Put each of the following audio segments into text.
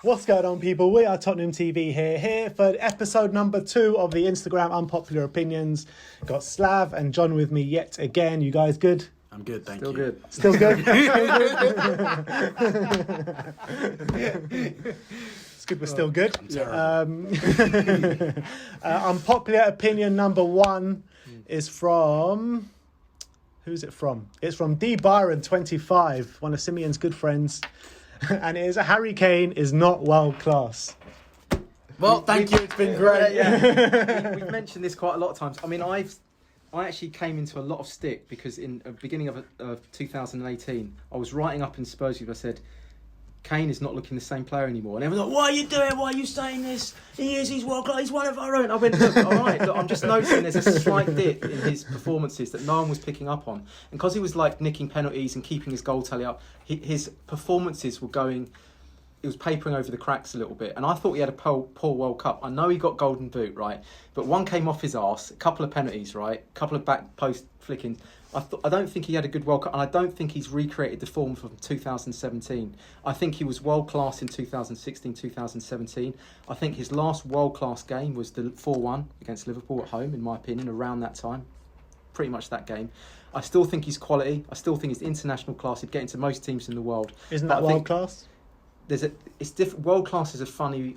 What's going on, people? We are Tottenham TV here for episode number 2 of the Instagram Unpopular Opinions. Got Slav and John with me yet again. You guys good? I'm good, thank Still you. good. Still good? It's good, we're still good. Unpopular opinion number 1 is from... Who's it from? It's from D. Byron 25, one of Simeon's good friends. And it is Harry Kane is not world class. Well, thank you. It's been great. We've mentioned this quite a lot of times. I mean, I actually came into a lot of stick because in the beginning of 2018, I was writing up in Spurs. I said, Kane is not looking the same player anymore. And everyone's like, what are you doing? Why are you saying this? He's world class. He's one of our own. I went, look, all right, look, I'm just noticing there's a slight dip in his performances that no one was picking up on. And because he was like nicking penalties and keeping his goal tally up, his performances were going... It was papering over the cracks a little bit. And I thought he had a poor World Cup. I know he got golden boot, right? But one came off his arse, a couple of penalties, right? A couple of back post flickings. I don't think he had a good World Cup, and I don't think he's recreated the form from 2017. I think he was world class in 2016, 2017. I think his last world class game was the 4-1 against Liverpool at home, in my opinion, around that time. Pretty much that game. I still think he's quality. I still think he's international class. He'd get into most teams in the world. Isn't that world class? It's different. World class is a funny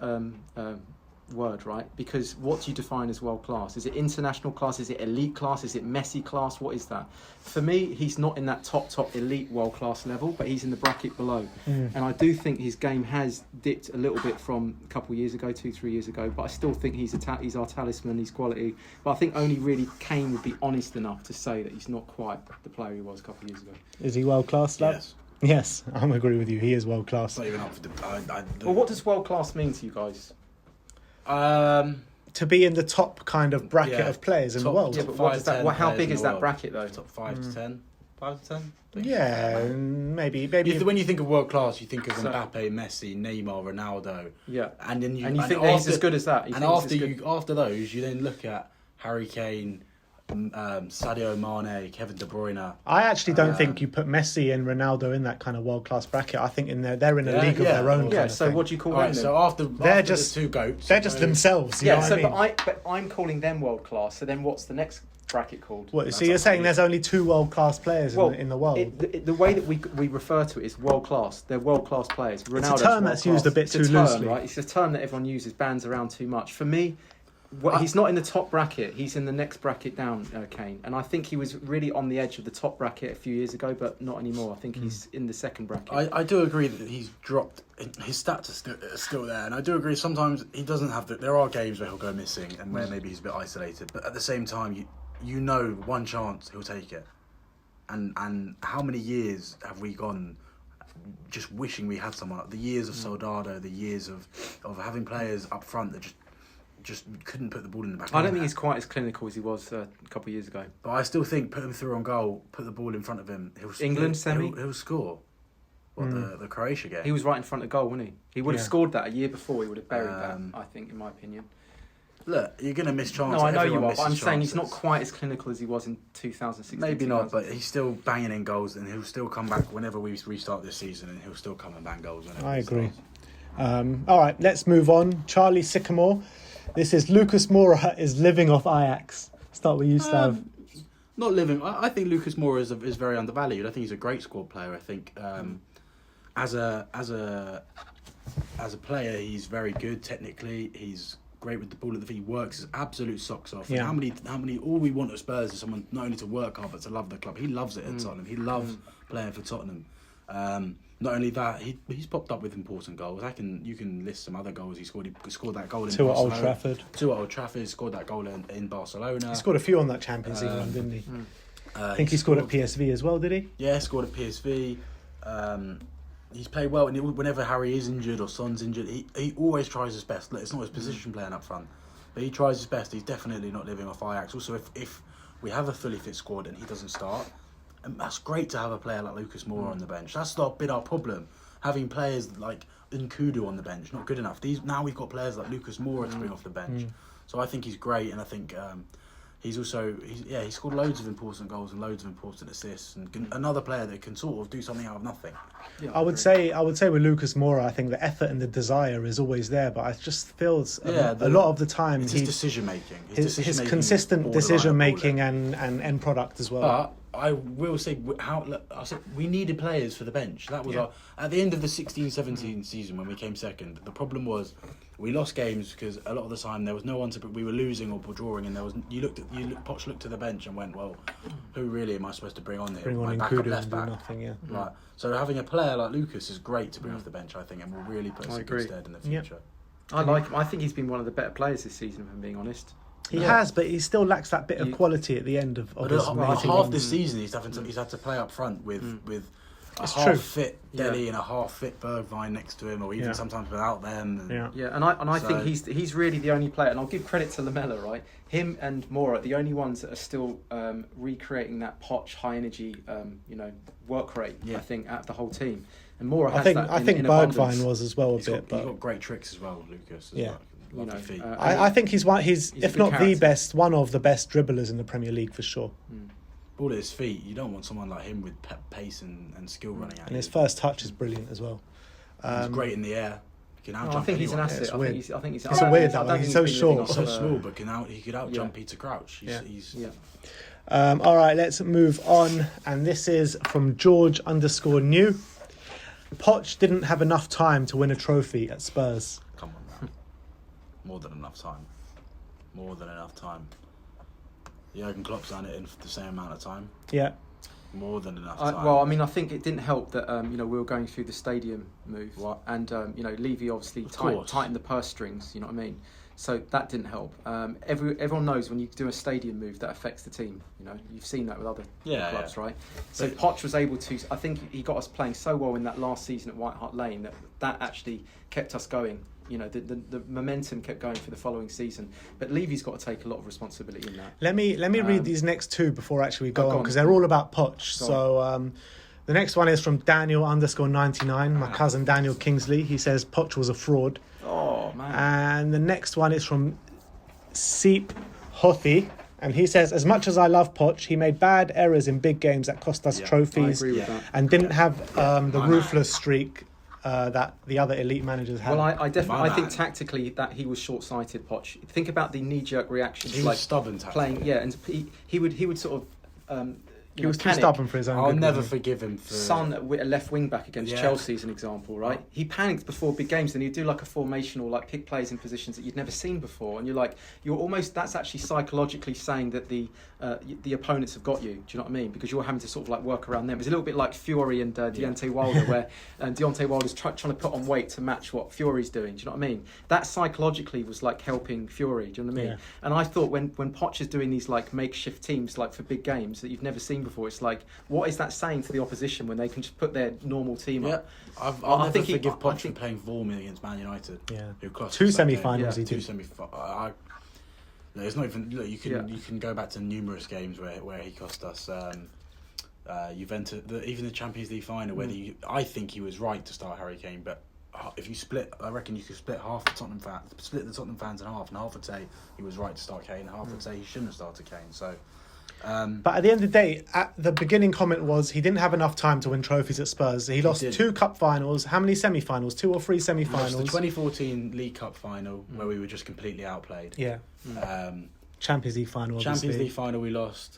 word, right? Because what do you define as world class? Is it international class? Is it elite class? Is it Messi class? What is that? For me, he's not in that top elite world class level, but he's in the bracket below. And I do think his game has dipped a little bit from a couple of years ago, 2-3 years ago. But I still think he's our talisman. He's quality. But I think only really Kane would be honest enough to say that he's not quite the player he was a couple of years ago. Is he world class, Slav? Yes. Yes, I'm agree with you. He is world class. Not even up for Well, what does world class mean to you guys? To be in the top kind of bracket of players in the world. Yeah, but what does that? How big is that bracket though? Top 5 to 10. 5 to 10. Yeah, maybe. When you think of world class, you think of Mbappe, Messi, Neymar, Ronaldo. Yeah, and then you think that he's as good as that. After those, you then look at Harry Kane, Sadio Mane, Kevin De Bruyne. I actually don't think you put Messi and Ronaldo in that kind of world class bracket. I think they're in a league of their own. Yeah. So what do you call them? So after just the 2 goats, they're just themselves. You know what I mean? But I'm calling them world class. So then what's the next bracket called? What, so you're saying there's only 2 world class players in the world? The way that we refer to it is world class. They're world class players. Ronaldo's it's a term that's used a bit too loosely, right? It's a term that everyone uses, bands around too much. For me, he's not in the top bracket. He's in the next bracket down, Kane. And I think he was really on the edge of the top bracket a few years ago, but not anymore. I think he's in the second bracket. I do agree that he's dropped. His stats are still there. And I do agree sometimes he doesn't have there are games where he'll go missing and where maybe he's a bit isolated. But at the same time, you know one chance he'll take it. And how many years have we gone just wishing we had someone? The years of Soldado, the years of having players up front that just couldn't put the ball in the back. I don't think he's quite as clinical as he was a couple of years ago. But I still think put him through on goal, put the ball in front of him. He'll score. The Croatia game. He was right in front of goal, wasn't he? He would have scored that a year before. He would have buried that. I think, in my opinion. Look, you're going to miss chances. No, I know you are. But I'm saying he's not quite as clinical as he was in 2016. Maybe not, but he's still banging in goals, and he'll still come back whenever we restart this season, and he'll still come and bang goals. I agree. All right, let's move on. Charlie Sycamore. This is Lucas Moura is living off Ajax. Start with you, Slav. Not living. I think Lucas Moura is very undervalued. I think he's a great squad player. I think as a player, he's very good technically. He's great with the ball at the feet. He works his absolute socks off. Yeah. And how many? All we want at Spurs is someone not only to work hard but to love the club. He loves it at Tottenham. He loves playing for Tottenham. Not only that, he's popped up with important goals. You can list some other goals he scored. He scored that goal in Barcelona. 2 at Old Trafford. 2 at Old Trafford. Scored that goal in Barcelona. He scored a few on that Champions League one, didn't he? I think he scored at PSV as well, did he? Yeah, scored at PSV. He's played well. And whenever Harry is injured or Son's injured, he always tries his best. Look, it's not his position playing up front, but he tries his best. He's definitely not living off Ajax. Also, if we have a fully fit squad and he doesn't start, and that's great to have a player like Lucas Moura on the bench. That's been our problem. Having players like Nkudu on the bench, not good enough. Now we've got players like Lucas Moura to bring off the bench. So I think he's great, and I think He scored loads of important goals and loads of important assists, and another player that can sort of do something out of nothing. Yeah, I would say with Lucas Moura, I think the effort and the desire is always there, but I just feels a lot of the time it's his decision making, his consistent decision making and end product as well. But I will say we needed players for the bench. That was at the end of the 16-17 season when we came second. The problem was we lost games because a lot of the time there was no one to. We were losing or drawing, and there was Poch looked to the bench and went, well, who really am I supposed to bring on here? Bring on My backup left and do back. nothing. Yeah. Right. So having a player like Lucas is great to bring off the bench, I think, and will really put us in good stead in the future. I like him. I think he's been one of the better players this season, if I'm being honest. He has, but he still lacks that bit of quality at the end of his half this season. He's had to play up front with a half-fit Dele and a half-fit Bergwijn next to him, or even sometimes without them. And I think he's really the only player, and I'll give credit to Lamella, right? Him and Moura, the only ones that are still recreating that Poch high energy, work rate. I think out of the whole team, and Moura has that. I think Bergwijn was as well He's got great tricks as well, Lucas. Feet. I think he's if not the best, one of the best dribblers in the Premier League for sure. Ball at his feet, you don't want someone like him with pace and skill running at and his first touch is brilliant as well. He's great in the air. He can out-jump I think he's an asset. It's weird. I think he's it's weird that way. He's so short, so small, but he could out-jump Peter Crouch. All right, let's move on, and this is from George_new. Poch didn't have enough time to win a trophy at Spurs. Come on, man. More than enough time. Jurgen Klopp's done it in the same amount of time. Yeah. More than enough time. I think it didn't help that we were going through the stadium move. And Levy obviously tightened the purse strings. You know what I mean? So that didn't help. Everyone knows when you do a stadium move that affects the team. You've seen that with other clubs, right? So Poch was able to. I think he got us playing so well in that last season at White Hart Lane that actually kept us going. The momentum kept going for the following season. But Levy's got to take a lot of responsibility in that. Let me read these next two before actually we go on, because they're all about Poch. So the next one is from Daniel_99, my cousin Daniel Kingsley. He says Poch was a fraud. Oh, man. And the next one is from Seep Hothi. And he says, as much as I love Poch, he made bad errors in big games that cost us trophies. I agree with that. And didn't have the ruthless streak that the other elite managers had. Well, I think tactically that he was short-sighted, Poch. Think about the knee-jerk reactions. He was stubborn tactically. Playing, and he would sort of... he was too stubborn for his own. I'll never forgive him for... Son, a left wing back against Chelsea is an example, right? He panicked before big games, then he'd do like a formation or like pick plays in positions that you'd never seen before, and that's actually psychologically saying that the opponents have got you. Do you know what I mean? Because you're having to sort of like work around them. It's a little bit like Fury and Deontay Wilder, where Deontay Wilder's trying to put on weight to match what Fury's doing. Do you know what I mean? That psychologically was like helping Fury. Do you know what I mean? Yeah. And I thought when Poch is doing these like makeshift teams like for big games that you've never seen before, it's like, what is that saying to the opposition when they can just put their normal team up? I'll never forgive Poch for playing Vorm against Man United. Yeah, who cost two semi-finals. He did. Two semi-finals. No, it's not even. Look, you can go back to numerous games where he cost us. Juventus, even the Champions League final, where I think he was right to start Harry Kane, but if you split, I reckon you could split the Tottenham fans in half, and half would say he was right to start Kane, and half would say he shouldn't have started Kane. So. But at the end of the day, at the beginning comment was he didn't have enough time to win trophies at Spurs. He lost 2 cup finals. How many semi-finals? 2 or 3 semi-finals? The 2014 League Cup final where we were just completely outplayed. Yeah. Champions League final. Obviously. Champions League final we lost,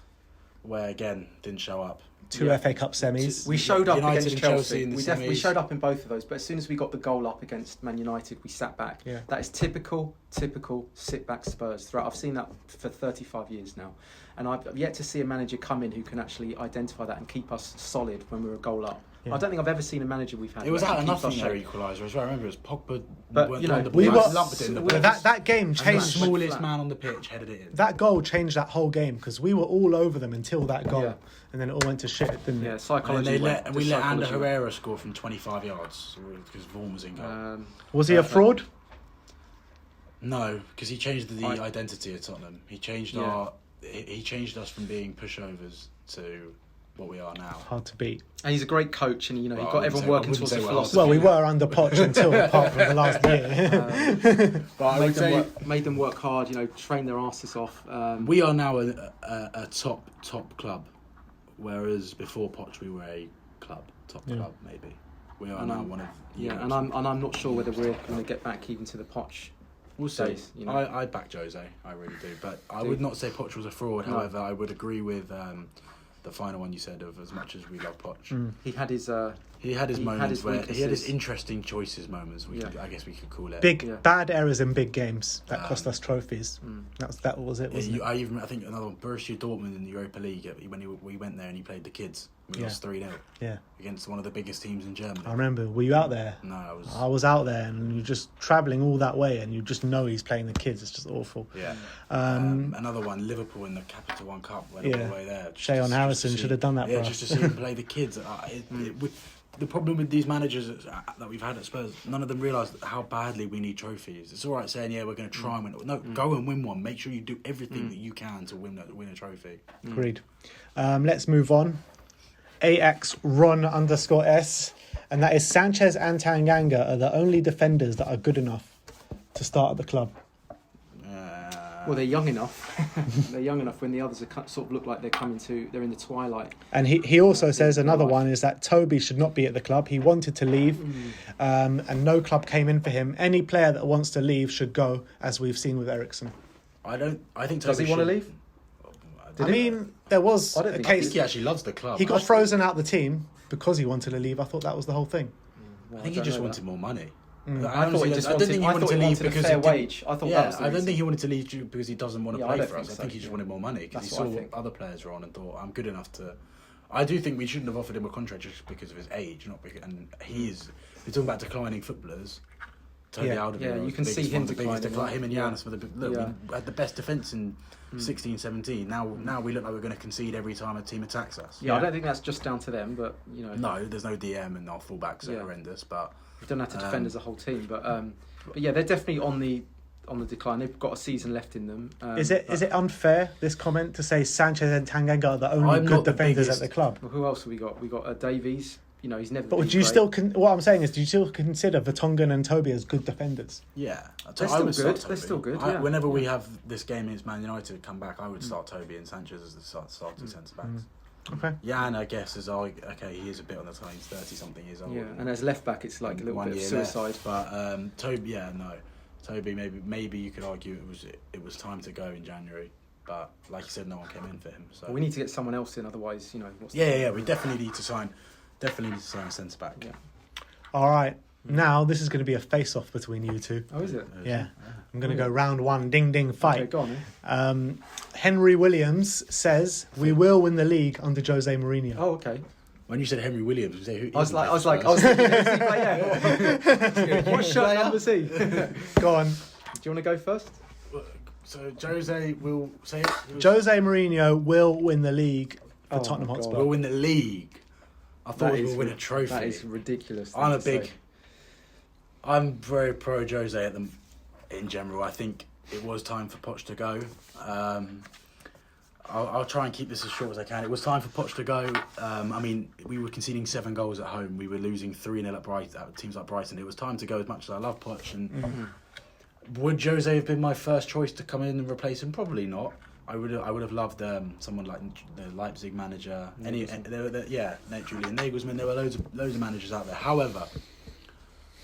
where again didn't show up. 2 FA Cup semis. We showed up United against Chelsea. We showed up in both of those, but as soon as we got the goal up against Man United, we sat back. Yeah. That is typical sit-back Spurs. Throughout, I've seen that for 35 years now, and I've yet to see a manager come in who can actually identify that and keep us solid when we're a goal up. Yeah. I don't think I've ever seen a manager we've had. It was out of nothing their equaliser as well. I remember it was Pogba. But that game changed. The smallest man on the pitch headed it in. That goal changed that whole game because we were all over them until that goal, and then it all went to shit, didn't it? Yeah, psychology. And we let Ander Herrera score from 25 yards because Vorm was in goal. Was he a fraud? No, because he changed the identity of Tottenham. He changed He changed us from being pushovers to what we are now. Hard to beat. And he's a great coach, and he Well, got everyone working towards the philosophy. Well, we were under Poch until apart from the last year. But I would say made them work hard, train their asses off. we are now a top club, whereas before Poch we were a top club maybe. We are now one of and I'm not sure whether we're going to get back even to the Poch. We'll see. days, I back José, I really do, but I would not say Poch was a fraud. No. However, I would agree with the final one you said of as much as we love Poch. He had his moments where he had his weaknesses. interesting choices moments. I guess we could call it Bad errors in big games that cost us trophies. That was it, wasn't it? I think another one, Borussia Dortmund in the Europa League when we went there and he played the kids. We lost 3-0 against one of the biggest teams in Germany. I remember. Were you out there? No, I was out there, and you're just travelling all that way, and you just know he's playing the kids. It's just awful. Yeah. Another one, Liverpool in the Capital One Cup, went all the way there. Shayon Harrison should have done that for us. just to see him play the kids. The problem with these managers that we've had at Spurs, none of them realise how badly we need trophies. It's all right saying, we're going to try and win. No, go and win one. Make sure you do everything that you can to win a trophy. Agreed. Let's move on. Ajax Ron_S, and that is Sanchez and Tanganga are the only defenders that are good enough to start at the club. Well, they're young enough. They're young enough when the others are sort of look like they're in the twilight. And he also says another one is that Toby should not be at the club. He wanted to leave, and no club came in for him. Any player that wants to leave should go, as we've seen with Eriksen. I think Toby Does he want to leave? There was a I case. think he actually loves the club. He got frozen out the team because he wanted to leave. I thought that was the whole thing. I think he just wanted more money. I thought he just wanted a fair wage. I thought that was the I don't reason. think he wanted to leave because he doesn't want to play for us. I so, think he just wanted more money because he That's saw what I what think. other players were on and thought, I'm good enough to... I do think we shouldn't have offered him a contract just because of his age, not because... And he's... We're talking about declining footballers. Toby Alderweireld, you can see him declining. Him and Giannis were we had the best defence in 16, 17. Now we look like we're going to concede every time a team attacks us. I don't think that's just down to them, but No, there's no DM and our fullbacks are horrendous, but... We don't have to defend as a whole team, but they're definitely on the decline. They've got a season left in them. Is it unfair, this comment, to say Sanchez and Tanganga are the only good defenders at the club? Well, who else have we got? We got Davies. He's never. But would you still? What I'm saying is, do you still consider Vertonghen and Toby as good defenders? Yeah, They're still good. They're still good. Whenever we have this game against Man United come back, I would start Toby and Sanchez as the starting centre backs. Okay. Jan, I guess, is he is a bit on the time. He's 30-something years old. Yeah, and as left back, it's like a little bit of suicide. Left. But Toby, Toby, maybe you could argue it was time to go in January. But like you said, no one came in for him. So we need to get someone else in, otherwise, what's we definitely need to sign a centre back. Yeah. All right. Now this is going to be a face-off between you two. Oh, is it? Yeah. I'm going to go round one. Ding ding fight. Okay, go on. Henry Williams says we will win the league under Jose Mourinho. Oh, okay. When you said Henry Williams, you say who? I was thinking, what shirt number is he? Go on. Do you want to go first? So Jose will say it. Jose Mourinho will win the league for Tottenham my God. Hotspur. We'll win the league. I thought we'll win a trophy. That is ridiculous. I'm very pro Jose in general. I think it was time for Poch to go. I'll try and keep this as short as I can. It was time for Poch to go. We were conceding 7 goals at home. We were losing 3-0 at teams like Brighton. It was time to go. As much as I love Poch, and would Jose have been my first choice to come in and replace him? Probably not. I would have loved someone like the Leipzig manager. Julian Nagelsmann. There were loads of managers out there. However,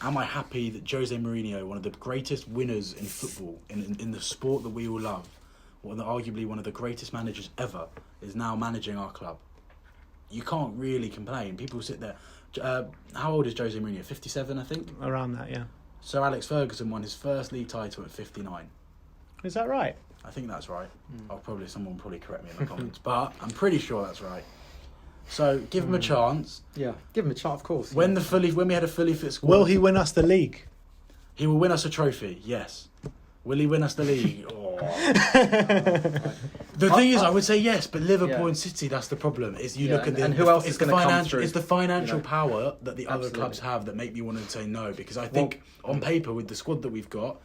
am I happy that Jose Mourinho, one of the greatest winners in football, in the sport that we all love, arguably one of the greatest managers ever, is now managing our club? You can't really complain. People sit there. How old is Jose Mourinho? 57, I think. Around that, yeah. Sir Alex Ferguson won his first league title at 59. Is that right? I think that's right. Someone will probably correct me in the comments, but I'm pretty sure that's right. So give him a chance. Yeah, give him a chance, of course. When we had a fully fit squad, Will he win us the league? He will win us a trophy. Yes. Will he win us the league? The thing is, I would say yes, but Liverpool and City, that's the problem. Is you look at and who else is going to come through? It's the financial power that the other clubs have that make me want to say no. Because I think on paper, with the squad that we've got,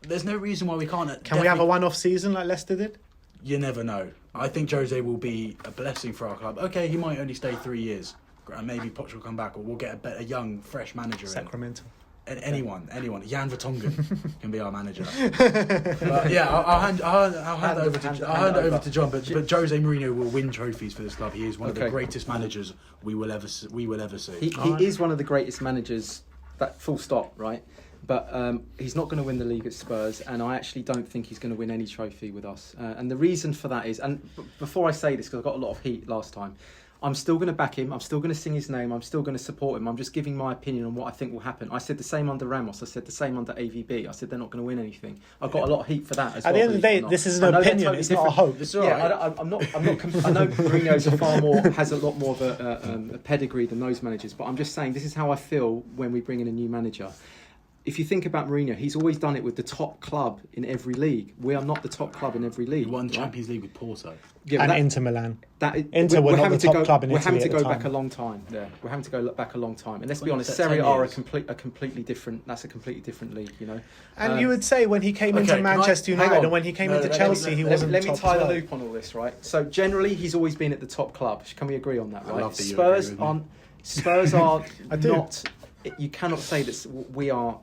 there's no reason why we can't. Can we have a one-off season like Leicester did? you never know. I think Jose will be a blessing for our club. Okay, he might only stay 3 years. And maybe Poch will come back, or we'll get a better young, fresh manager Sacramento. in. Anyone. Jan Vertonghen can be our manager. But yeah, I'll hand it over to John. But Jose Mourinho will win trophies for this club. He is one of the greatest managers we will ever see. He is one of the greatest managers. That full stop, right? But he's not going to win the league at Spurs, and I actually don't think he's going to win any trophy with us. And the reason for that is, and before I say this, because I got a lot of heat last time, I'm still going to back him. I'm still going to sing his name. I'm still going to support him. I'm just giving my opinion on what I think will happen. I said the same under Ramos. I said the same under AVB. I said they're not going to win anything. I got a lot of heat for that as well. At the end of the day, this is an opinion. Totally it's not a hope. It's all right. I know Mourinho's has a lot more of a pedigree than those managers. But I'm just saying this is how I feel when we bring in a new manager. If you think about Mourinho, he's always done it with the top club in every league. We are not the top club in every league. He won the Champions League with Porto. Yeah, and Inter Milan. Inter were not the top club in Italy. We're having to go time. back a long time. Yeah, we're having to go back a long time. And let's be honest, 10 Serie A are a years. completely different. That's a completely different league, you know. And you would say when he came into Manchester United and when he came into Chelsea, he wasn't. Let me top tie the club. loop on all this, right? So generally, he's always been at the top club. Can we agree on that, right? I love that you agree with me. Spurs are I do. not. You cannot say that we are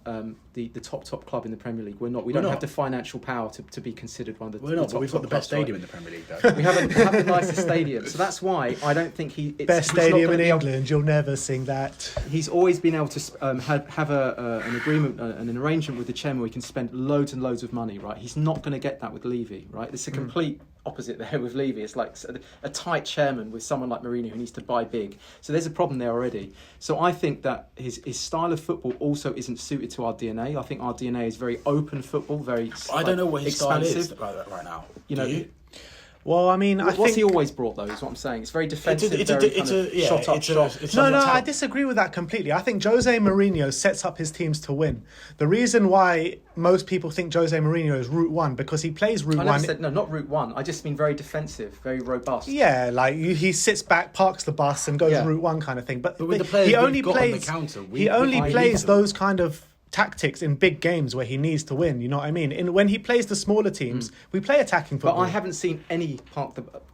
the top club in the Premier League. We're not. We don't have the financial power to be considered one of the. We're not, top, but we've got the best clubs, stadium right? in the Premier League, though. We have the nicest stadium, so that's why I don't think Best stadium in England. You'll never sing that. He's always been able to have an agreement, an arrangement with the chairman where he can spend loads and loads of money. Right, he's not going to get that with Levy. Right, it's a complete opposite there with Levy. It's like a tight chairman with someone like Mourinho who needs to buy big. So there's a problem there already. So I think that his style of football also isn't suited to our DNA. I think our DNA is very open football, very. I don't know what his expansive. style is right now. You know. Do you? Well, I mean, What's he always brought though? Is what I'm saying. It's very defensive. No, I disagree with that completely. I think Jose Mourinho sets up his teams to win. The reason why most people think Jose Mourinho is route one because he plays route I one. never said, no, not route one. I just mean very defensive, very robust. Yeah, like he sits back, parks the bus, and goes route one kind of thing. But with the players he only we've got plays. on the counter, He only plays those kind of tactics in big games where he needs to win. You know what I mean? When he plays the smaller teams, we play attacking football. But I haven't seen any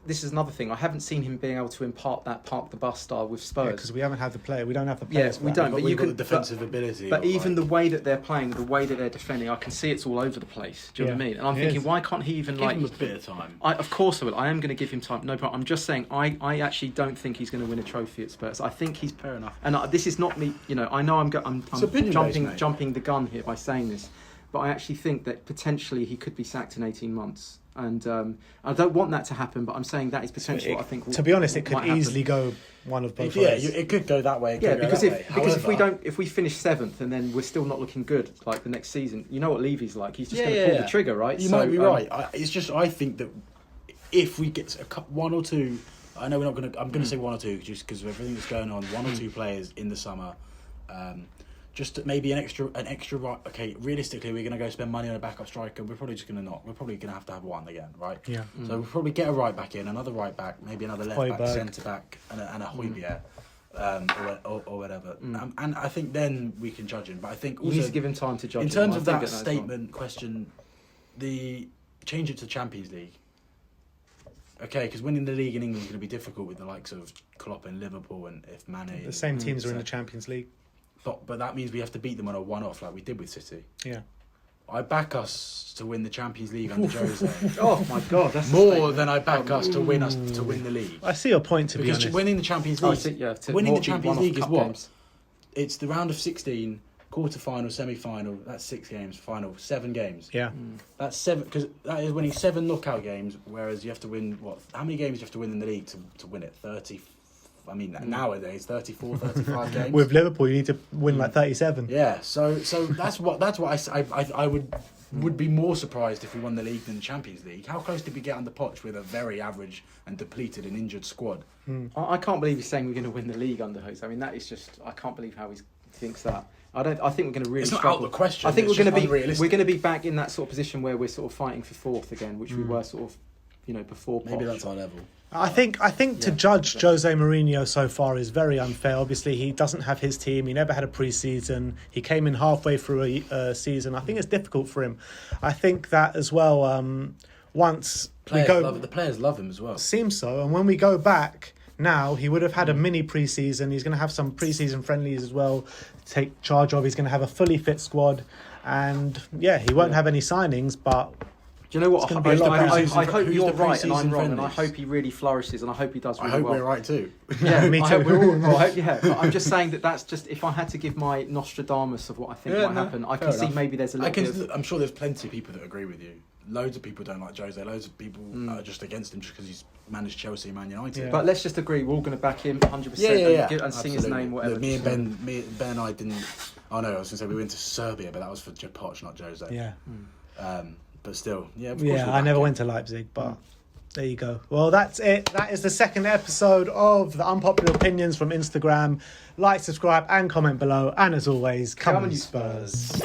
this is another thing. I haven't seen him being able to impart that park the bus style with Spurs. Because we haven't had the player. We don't have the players. Yes, we don't. But We've you got can the defensive ability. But even the way that they're playing, the way that they're defending, I can see it's all over the place. Do you know what I mean? And I'm thinking, why can't he even give him a bit of time? Of course I will. I am going to give him time. No problem. I'm just saying, I actually don't think he's going to win a trophy at Spurs. I think he's fair enough. And this is not me. You know, I know I'm jumping the gun here by saying this, but I actually think that potentially he could be sacked in 18 months. And I don't want that to happen, but I'm saying that is potential. I think. To be honest, it could easily go one of both ways. It could go that way. Because if we finish 7th and then we're still not looking good like the next season, you know what Levy's like. He's just going to pull the trigger, right? You might be right. It's just I think that if we get one or two, I know we're not going to. I'm going to say one or two just because of everything that's going on. One or two players in the summer. Just maybe an extra right. Okay, realistically, we're going to go spend money on a backup striker. We're probably just going to not. We're probably going to have one again, right? Yeah. So we'll probably get a right back in, another right back, maybe another left back, centre back, and a Højbjerg, or whatever. And I think then we can judge him. But I think also you need to give him time to judge. In terms of that statement question, the change it to Champions League. Okay, because winning the league in England is going to be difficult with the likes of Klopp and Liverpool, and if Mane. The same teams are in the Champions League. But that means we have to beat them on a one-off like we did with City. Yeah. I back us to win the Champions League under Jose. Oh my God, that's more than I back us to win the league. I see your point, to be honest. Because winning the Champions League, winning the Champions League is what? Games. It's the round of 16, quarter-final, semi-final. That's 6 games. Final 7 games. Yeah. That's 7 because that is winning 7 knockout games. Whereas you have to win what? How many games do you have to win in the league to win it? 30. I mean, nowadays 34, 35 games. With Liverpool, you need to win like 37. Yeah, so that's what I would be more surprised if we won the league than the Champions League. How close did we get under Poch with a very average and depleted and injured squad? I can't believe he's saying we're going to win the league under Jose. I mean, that is just I can't believe how he thinks that. I think we're going to really struggle. It's not out the question. I think we're going to be back in that sort of position where we're sort of fighting for 4th again, which we were sort of, before Poch. Maybe that's our level. I think to judge Jose Mourinho so far is very unfair. Obviously, he doesn't have his team. He never had a pre-season. He came in halfway through a season. I think it's difficult for him. I think that as well. once The players love him as well. Seems so. And when we go back now, he would have had a mini pre-season. He's going to have some pre-season friendlies as well to take charge of. He's going to have a fully fit squad. And yeah, he won't have any signings, but... Do you know what? I hope you're right and I'm wrong, friendlies? and I hope he really flourishes, and I hope he does really well. I hope we're right too. Yeah, me I too. hope we're all right. Yeah, but I'm just saying that's just, if I had to give my Nostradamus of what I think might happen, I can see maybe there's a little bit I'm sure there's plenty of people that agree with you. Loads of people don't like Jose. Loads of people are just against him just because he's managed Chelsea and Man United. Yeah. But let's just agree, we're all going to back him 100% and sing his name, whatever. Me and Ben and I didn't... Oh no, I was going to say we went to Serbia, but that was for Poch, not Jose. Yeah. But still, yeah, of course Yeah, I never went to Leipzig, but there you go. Well, that's it. That is the second episode of the Unpopular Opinions from Instagram. Like, subscribe and comment below. And as always, come on, you Spurs.